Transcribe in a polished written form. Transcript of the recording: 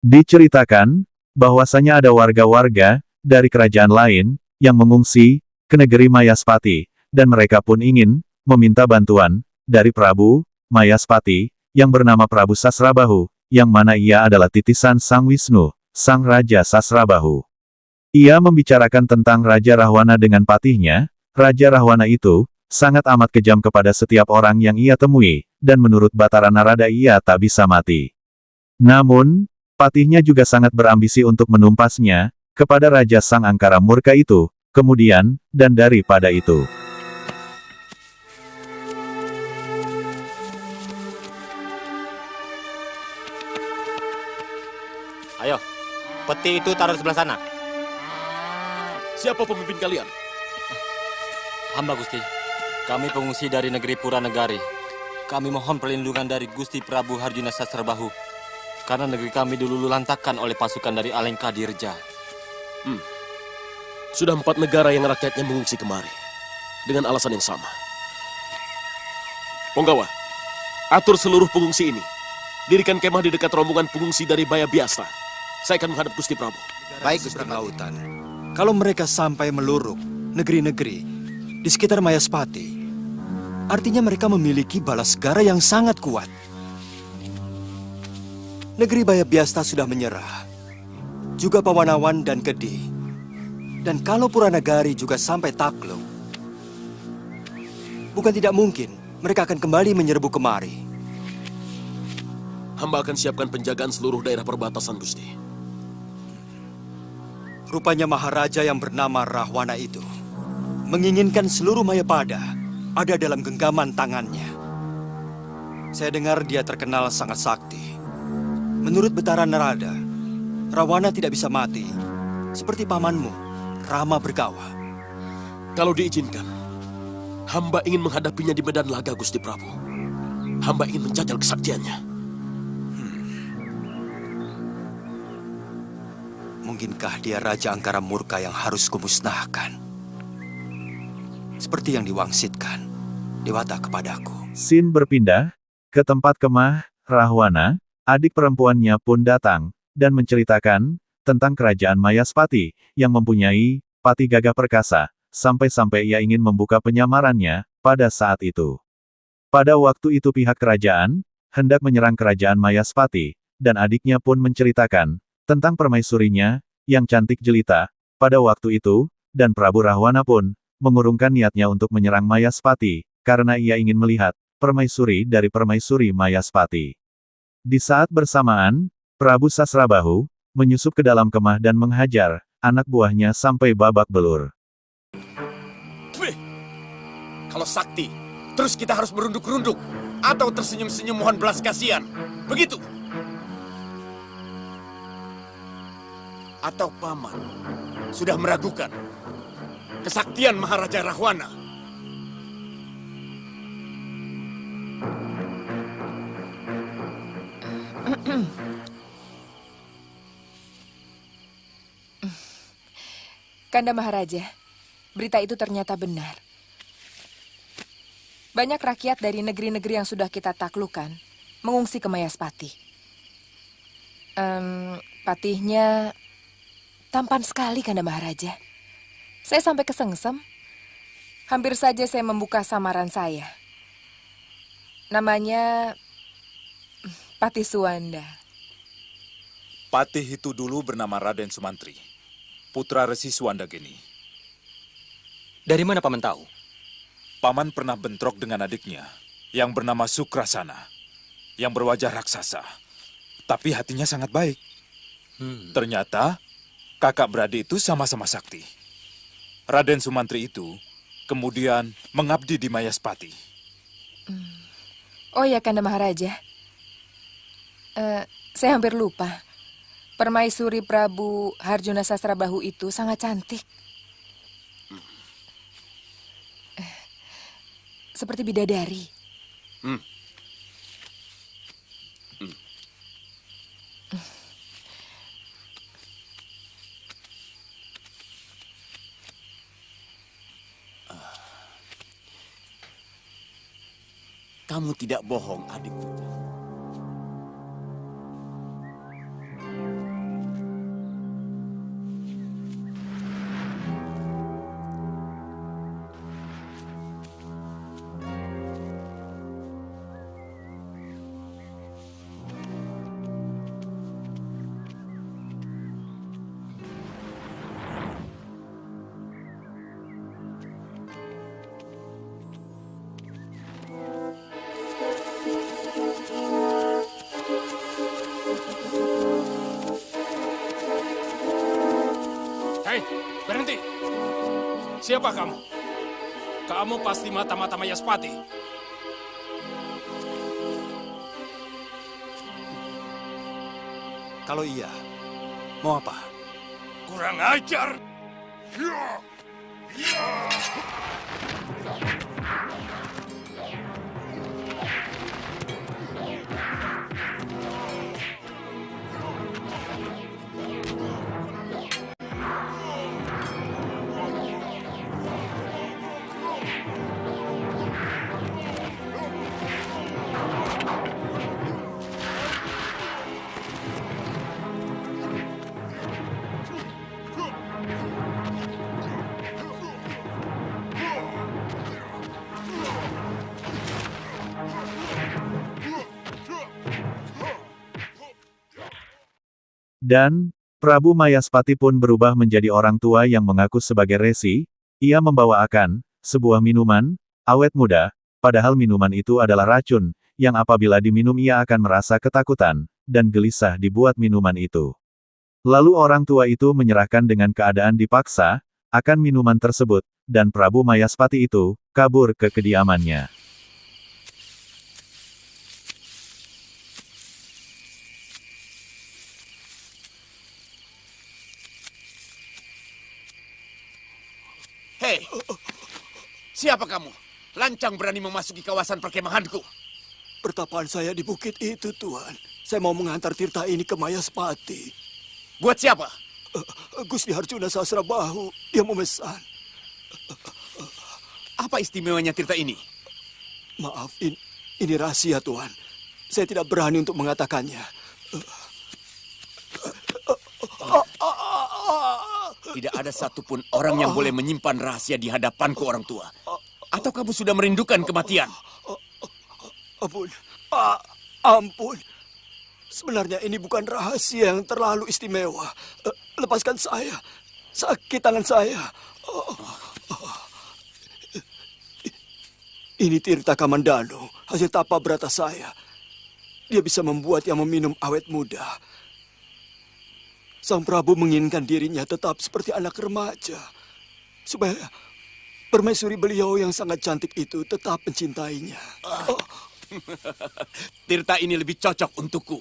Diceritakan, bahwasanya ada warga-warga dari kerajaan lain yang mengungsi ke negeri Mayaspati, dan mereka pun ingin meminta bantuan dari Prabu Mayaspati yang bernama Prabu Sasrabahu, yang mana ia adalah titisan Sang Wisnu, Sang Raja Sasrabahu. Ia membicarakan tentang Raja Rahwana dengan patihnya. Raja Rahwana itu sangat amat kejam kepada setiap orang yang ia temui, dan menurut Batara Narada ia tak bisa mati. Namun, patihnya juga sangat berambisi untuk menumpasnya kepada Raja Sang Angkara Murka itu. Kemudian, dan daripada itu, ayo, peti itu taruh di sebelah sana. Siapa pemimpin kalian? Hamba Gusti, kami pengungsi dari negeri Puranegari. Kami mohon perlindungan dari Gusti Prabu Harjuna Sasrabahu, karena negeri kami dulu lantakan oleh pasukan dari Alengka Dirja. Sudah 4 negara yang rakyatnya mengungsi kemari, dengan alasan yang sama. Ponggawa, atur seluruh pengungsi ini. Dirikan kemah di dekat rombongan pengungsi dari Baya Biasa. Saya akan menghadap Gusti Prabu. Baik, Gusti Lautan. Kalau mereka sampai meluruk negeri-negeri di sekitar Mayaspati, artinya mereka memiliki balas segara yang sangat kuat. Negeri Baya Biasta sudah menyerah, juga Pawanawan dan Kedih. Dan kalau Puranagari juga sampai takluk, bukan tidak mungkin mereka akan kembali menyerbu kemari. Hamba akan siapkan penjagaan seluruh daerah perbatasan, Gusti. Rupanya Maharaja yang bernama Rahwana itu menginginkan seluruh Mayapada ada dalam genggaman tangannya. Saya dengar dia terkenal sangat sakti. Menurut Batara Narada, Rahwana tidak bisa mati, seperti pamanmu, Rama Bergawa. Kalau diizinkan, hamba ingin menghadapinya di medan laga, Gusti Prabu. Hamba ingin menjajal kesaktiannya. Mungkinkah dia Raja Angkara Murka yang harus kumusnahkan? Seperti yang diwangsitkan Dewata kepadaku. Sin berpindah ke tempat kemah Rahwana. Adik perempuannya pun datang dan menceritakan tentang kerajaan Mayaspati yang mempunyai pati gagah perkasa, sampai-sampai ia ingin membuka penyamarannya pada saat itu. Pada waktu itu pihak kerajaan hendak menyerang kerajaan Mayaspati, dan adiknya pun menceritakan tentang permaisurinya yang cantik jelita pada waktu itu, dan Prabu Rahwana pun mengurungkan niatnya untuk menyerang Mayaspati karena ia ingin melihat permaisuri dari permaisuri Mayaspati. Di saat bersamaan, Prabu Sasrabahu menyusup ke dalam kemah dan menghajar anak buahnya sampai babak belur. Kalau sakti, terus kita harus merunduk-runduk atau tersenyum-senyum mohon belas kasihan. Begitu. Atau paman sudah meragukan kesaktian Maharaja Rahwana. Kanda Maharaja, berita itu ternyata benar. Banyak rakyat dari negeri-negeri yang sudah kita taklukkan mengungsi ke Mayaspati. Patihnya tampan sekali, Kanda Maharaja. Saya sampai kesengsem. Hampir saja saya membuka samaran saya. Namanya Patih Suwanda. Patih itu dulu bernama Raden Sumantri, putra Resi Suwandageni. Dari mana paman tahu? Paman pernah bentrok dengan adiknya, yang bernama Sukrasana, yang berwajah raksasa. Tapi hatinya sangat baik. Ternyata, kakak beradik itu sama-sama sakti. Raden Sumantri itu kemudian mengabdi di Mayaspati. Oh ya, Kanda Maharaja. Saya hampir lupa. Permaisuri Prabu Harjuna Sasrabahu itu sangat cantik. Seperti bidadari. Kamu tidak bohong, adikku. Siapa kamu? Kamu pasti mata-mata Mayaspati. Kalau iya, mau apa? Kurang ajar. Dan, Prabu Mayaspati pun berubah menjadi orang tua yang mengaku sebagai resi. Ia membawa sebuah minuman, awet muda, padahal minuman itu adalah racun, yang apabila diminum ia akan merasa ketakutan, dan gelisah dibuat minuman itu. Lalu orang tua itu menyerahkan dengan keadaan dipaksa, akan minuman tersebut, dan Prabu Mayaspati itu, kabur ke kediamannya. Hei, siapa kamu? Lancang berani memasuki kawasan perkemahanku. Pertapaan saya di bukit itu, Tuan. Saya mau mengantar Tirta ini ke Mayaspati. Buat siapa? Gusti Harjuna Sasrabahu, dia memesan. Apa istimewanya Tirta ini? Maaf, ini rahasia, Tuan. Saya tidak berani untuk mengatakannya. Tidak ada satupun orang yang boleh menyimpan rahasia di hadapanku, orang tua. Atau kamu sudah merindukan kematian? Ampun, ampun. Sebenarnya ini bukan rahasia yang terlalu istimewa. Lepaskan saya. Sakit tangan saya. Ini Tirta Kamandanu, hasil tapa berata saya. Dia bisa membuat yang meminum awet muda. Sang Prabu menginginkan dirinya tetap seperti anak remaja. Supaya permaisuri beliau yang sangat cantik itu tetap mencintainya. Tirta ini lebih cocok untukku.